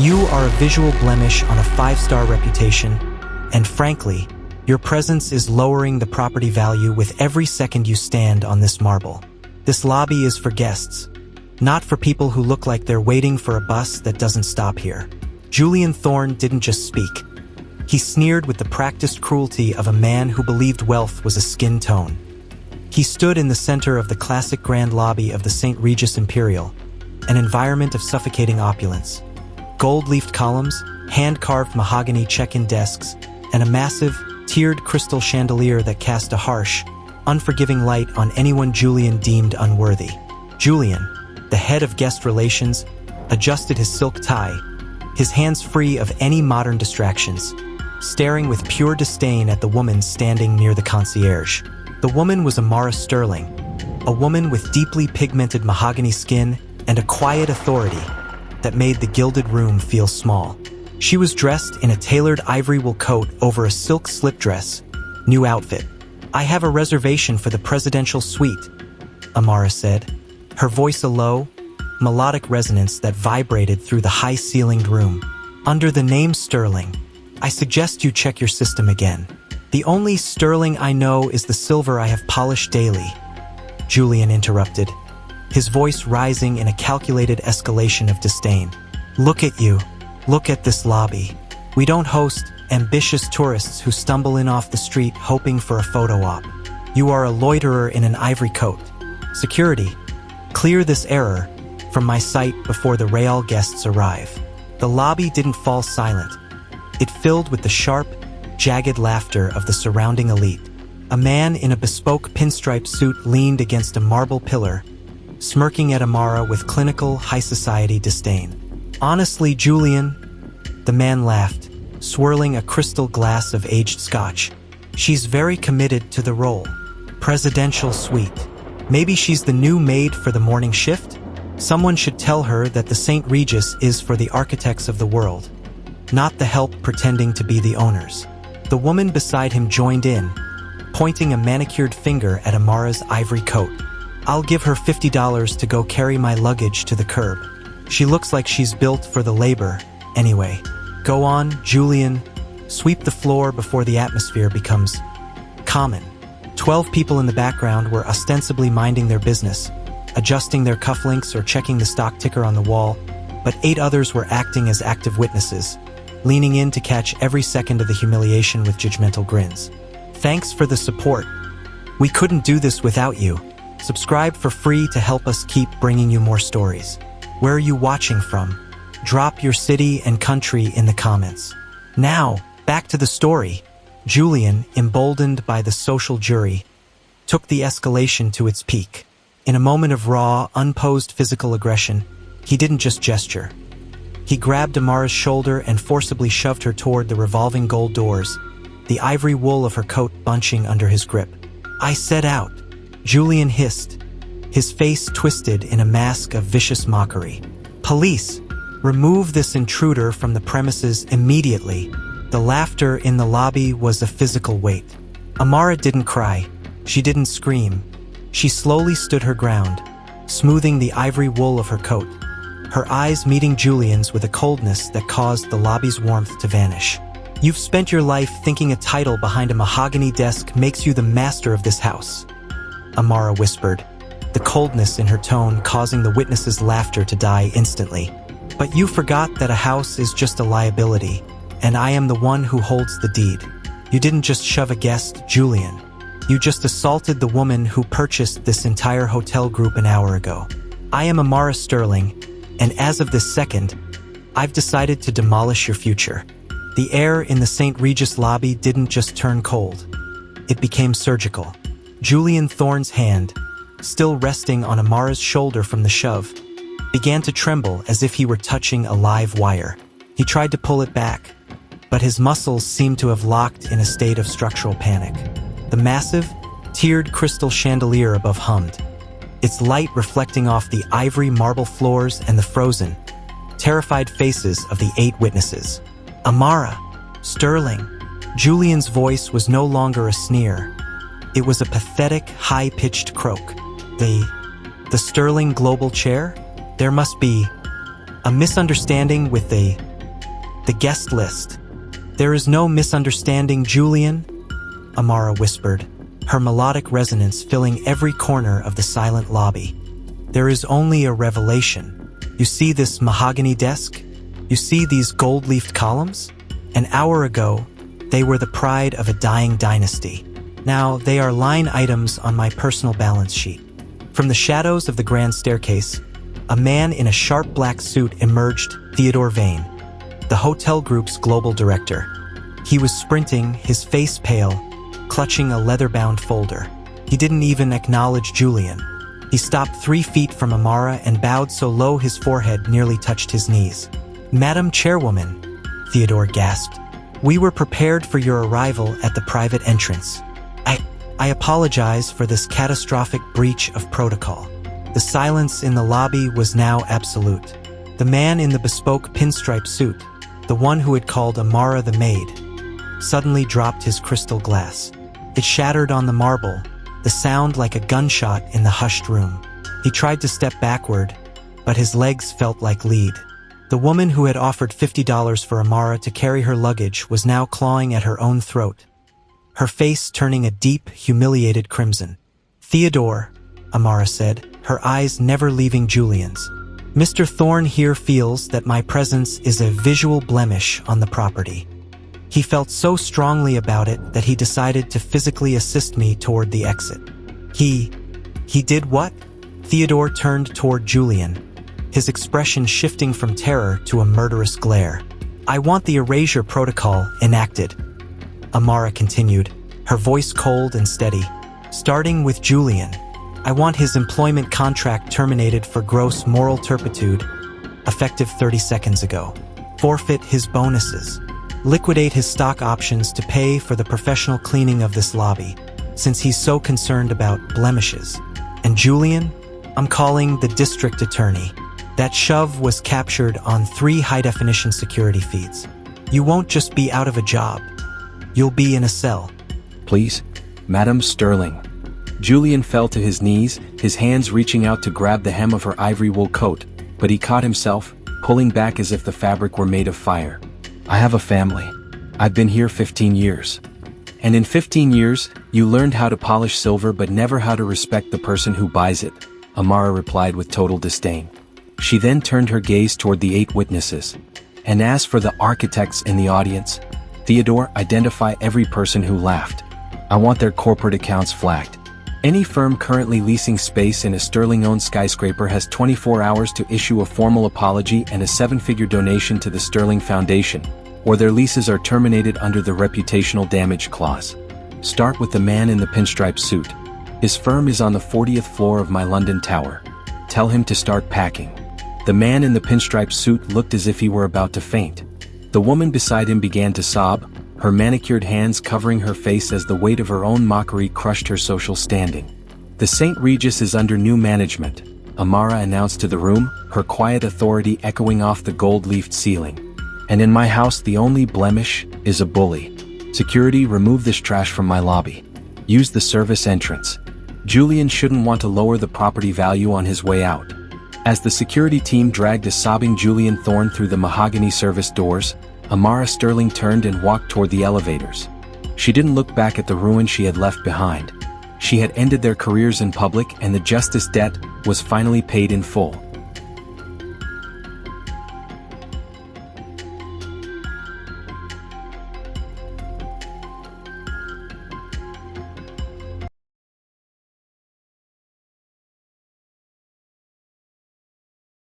You are a visual blemish on a 5-star reputation, and frankly, your presence is lowering the property value with every second you stand on this marble. This lobby is for guests, not for people who look like they're waiting for a bus that doesn't stop here. Julian Thorne didn't just speak. He sneered with the practiced cruelty of a man who believed wealth was a skin tone. He stood in the center of the classic grand lobby of the St. Regis Imperial, an environment of suffocating opulence. Gold-leafed columns, hand-carved mahogany check-in desks, and a massive, tiered crystal chandelier that cast a harsh, unforgiving light on anyone Julian deemed unworthy. Julian, the head of guest relations, adjusted his silk tie, his hands free of any modern distractions, staring with pure disdain at the woman standing near the concierge. The woman was Amara Sterling, a woman with deeply pigmented mahogany skin and a quiet authority that made the gilded room feel small. She was dressed in a tailored ivory wool coat over a silk slip dress, new outfit. "I have a reservation for the presidential suite," Amara said, her voice a low, melodic resonance that vibrated through the high-ceilinged room. "Under the name Sterling, I suggest you check your system again. The only Sterling I know is the silver I have polished daily," Julian interrupted, his voice rising in a calculated escalation of disdain. "Look at you. Look at this lobby. We don't host ambitious tourists who stumble in off the street hoping for a photo op. You are a loiterer in an ivory coat. Security, clear this error from my sight before the Real guests arrive." The lobby didn't fall silent. It filled with the sharp, jagged laughter of the surrounding elite. A man in a bespoke pinstripe suit leaned against a marble pillar, smirking at Amara with clinical, high-society disdain. "Honestly, Julian," the man laughed, swirling a crystal glass of aged scotch, "she's very committed to the role. Presidential suite. Maybe she's the new maid for the morning shift? Someone should tell her that the St. Regis is for the architects of the world, not the help pretending to be the owners." The woman beside him joined in, pointing a manicured finger at Amara's ivory coat. "I'll give her $50 to go carry my luggage to the curb. She looks like she's built for the labor, anyway. Go on, Julian. Sweep the floor before the atmosphere becomes common." 12 people in the background were ostensibly minding their business, adjusting their cufflinks or checking the stock ticker on the wall, but 8 others were acting as active witnesses, leaning in to catch every second of the humiliation with judgmental grins. "Thanks for the support. We couldn't do this without you. Subscribe for free to help us keep bringing you more stories. Where are you watching from? Drop your city and country in the comments." Now, back to the story. Julian, emboldened by the social jury, took the escalation to its peak. In a moment of raw, unposed physical aggression, he didn't just gesture. He grabbed Amara's shoulder and forcibly shoved her toward the revolving gold doors, the ivory wool of her coat bunching under his grip. "I said out," Julian hissed, his face twisted in a mask of vicious mockery. "Police, remove this intruder from the premises immediately." The laughter in the lobby was a physical weight. Amara didn't cry. She didn't scream. She slowly stood her ground, smoothing the ivory wool of her coat, her eyes meeting Julian's with a coldness that caused the lobby's warmth to vanish. "You've spent your life thinking a title behind a mahogany desk makes you the master of this house," Amara whispered, the coldness in her tone causing the witnesses' laughter to die instantly. "But you forgot that a house is just a liability, and I am the one who holds the deed. You didn't just shove a guest, Julian. You just assaulted the woman who purchased this entire hotel group an hour ago. I am Amara Sterling, and as of this second, I've decided to demolish your future." The air in the St. Regis lobby didn't just turn cold. It became surgical. Julian Thorne's hand, still resting on Amara's shoulder from the shove, began to tremble as if he were touching a live wire. He tried to pull it back, but his muscles seemed to have locked in a state of structural panic. The massive, tiered crystal chandelier above hummed, its light reflecting off the ivory marble floors and the frozen, terrified faces of the 8 witnesses. "Amara, Sterling." Julian's voice was no longer a sneer. It was a pathetic, high-pitched croak. The Sterling Global Chair? There must be a misunderstanding with the The guest list. There is no misunderstanding, Julian, Amara whispered, her melodic resonance filling every corner of the silent lobby. There is only a revelation. You see this mahogany desk? You see these gold-leafed columns? An hour ago, they were the pride of a dying dynasty. Now, they are line items on my personal balance sheet. From the shadows of the grand staircase, a man in a sharp black suit emerged, Theodore Vane, the hotel group's global director. He was sprinting, his face pale, clutching a leather-bound folder. He didn't even acknowledge Julian. He stopped 3 feet from Amara and bowed so low his forehead nearly touched his knees. "Madam Chairwoman," Theodore gasped, "we were prepared for your arrival at the private entrance. I apologize for this catastrophic breach of protocol." The silence in the lobby was now absolute. The man in the bespoke pinstripe suit, the one who had called Amara the maid, suddenly dropped his crystal glass. It shattered on the marble, the sound like a gunshot in the hushed room. He tried to step backward, but his legs felt like lead. The woman who had offered $50 for Amara to carry her luggage was now clawing at her own throat, her face turning a deep, humiliated crimson. "Theodore," Amara said, her eyes never leaving Julian's. "Mr. Thorne here feels that my presence is a visual blemish on the property. He felt so strongly about it that he decided to physically assist me toward the exit." He did what? Theodore turned toward Julian, his expression shifting from terror to a murderous glare. "I want the erasure protocol enacted," Amara continued, her voice cold and steady. "Starting with Julian. I want his employment contract terminated for gross moral turpitude, effective 30 seconds ago. Forfeit his bonuses. Liquidate his stock options to pay for the professional cleaning of this lobby, since he's so concerned about blemishes. And Julian, I'm calling the district attorney. That shove was captured on 3 high-definition security feeds. You won't just be out of a job. You'll be in a cell." "Please, Madam Sterling." Julian fell to his knees, his hands reaching out to grab the hem of her ivory wool coat, but he caught himself, pulling back as if the fabric were made of fire. "I have a family. I've been here 15 years. And in 15 years, you learned how to polish silver but never how to respect the person who buys it," Amara replied with total disdain. She then turned her gaze toward the 8 witnesses. "And as for the architects in the audience, Theodore, identify every person who laughed. I want their corporate accounts flagged. Any firm currently leasing space in a Sterling-owned skyscraper has 24 hours to issue a formal apology and a 7-figure donation to the Sterling Foundation, or their leases are terminated under the reputational damage clause. Start with the man in the pinstripe suit. His firm is on the 40th floor of my London tower. Tell him to start packing." The man in the pinstripe suit looked as if he were about to faint. The woman beside him began to sob, her manicured hands covering her face as the weight of her own mockery crushed her social standing. "The St. Regis is under new management," Amara announced to the room, her quiet authority echoing off the gold-leafed ceiling. "And in my house the only blemish is a bully. Security, remove this trash from my lobby. Use the service entrance." Julian shouldn't want to lower the property value on his way out. As the security team dragged a sobbing Julian Thorne through the mahogany service doors, Amara Sterling turned and walked toward the elevators. She didn't look back at the ruin she had left behind. She had ended their careers in public and the justice debt was finally paid in full.